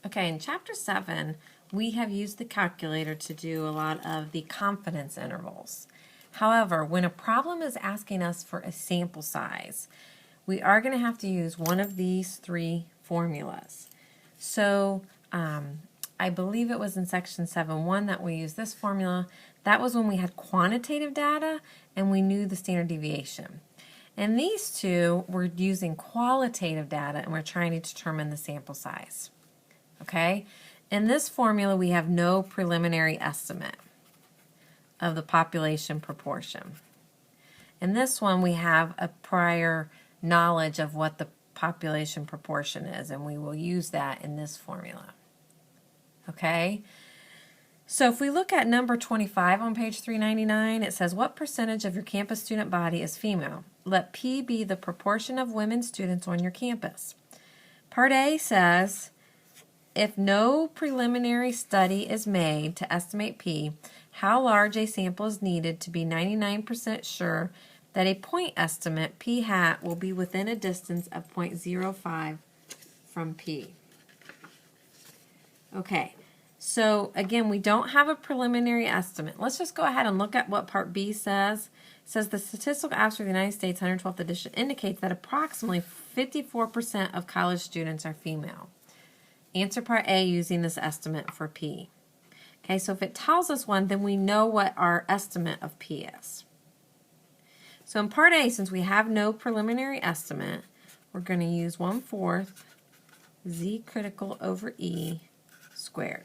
Okay, in Chapter 7, we have used the calculator to do a lot of the confidence intervals. However, when a problem is asking us for a sample size, we are going to have to use one of these three formulas. So I believe it was in section 7.1 that we used this formula. That was when we had quantitative data and we knew the standard deviation. And these two, we're using qualitative data and we're trying to determine the sample size. Okay? In this formula, we have no preliminary estimate of the population proportion. In this one, we have a prior knowledge of what the population proportion is, and we will use that in this formula. Okay? So if we look at number 25 on page 399, it says, what percentage of your campus student body is female? Let P be the proportion of women students on your campus. Part A says, if no preliminary study is made to estimate P, how large a sample is needed to be 99% sure that a point estimate P hat will be within a distance of 0.05 from P. Okay, so again, we don't have a preliminary estimate. Let's just go ahead and look at what Part B says. It says the Statistical Abstract of the United States 112th edition indicates that approximately 54% of college students are female. Answer Part A using this estimate for P. Okay, so if it tells us one, then we know what our estimate of P is. So in Part A, since we have no preliminary estimate, we're going to use 1/4 Z critical over E squared.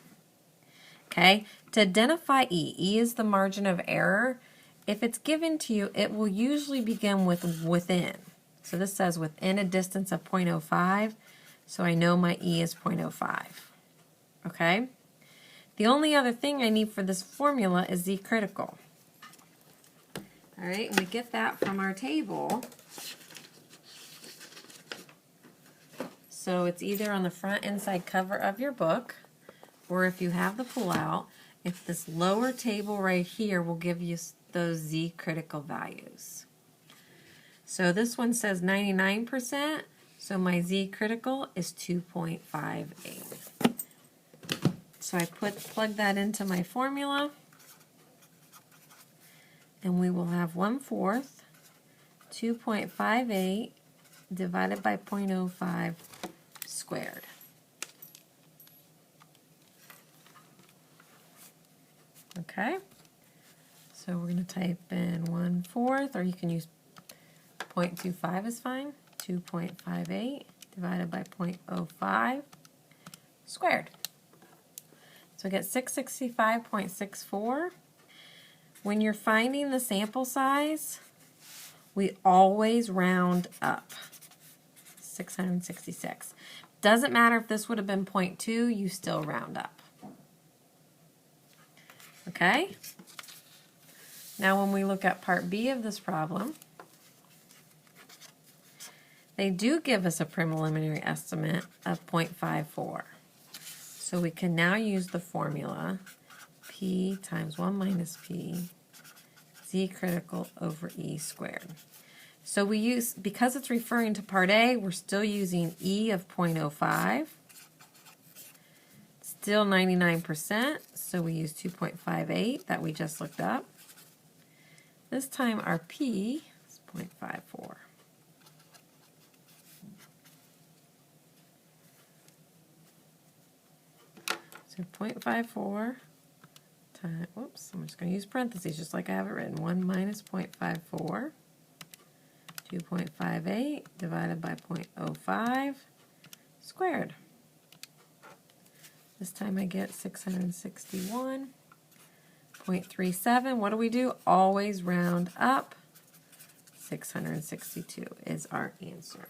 Okay, to identify E, E is the margin of error. If it's given to you, it will usually begin with within. So this says within a distance of 0.05. So I know my E is 0.05, okay? The only other thing I need for this formula is Z critical. All right, and we get that from our table. So it's either on the front inside cover of your book, or if you have the pullout, if this lower table right here will give you those Z critical values. So this one says 99%. So my Z critical is 2.58. So I plug that into my formula, and we will have 1/4 2.58 divided by 0.05 squared. Okay, so we're going to type in 1/4, or you can use 0.25 is fine. 2.58 divided by 0.05 squared. So I get 665.64. When you're finding the sample size, we always round up. 666. Doesn't matter if this would have been 0.2, you still round up. Okay? Now when we look at Part B of this problem, they do give us a preliminary estimate of 0.54. So we can now use the formula P times 1 minus P Z critical over E squared. So we use, because it's referring to Part A, we're still using E of 0.05. Still 99%, so we use 2.58 that we just looked up. This time our P is 0.54. So 0.54 times, whoops, I'm just going to use parentheses just like I have it written. 1 minus 0.54, 2.58 divided by 0.05 squared. This time I get 661.37. What do? Always round up. 662 is our answer.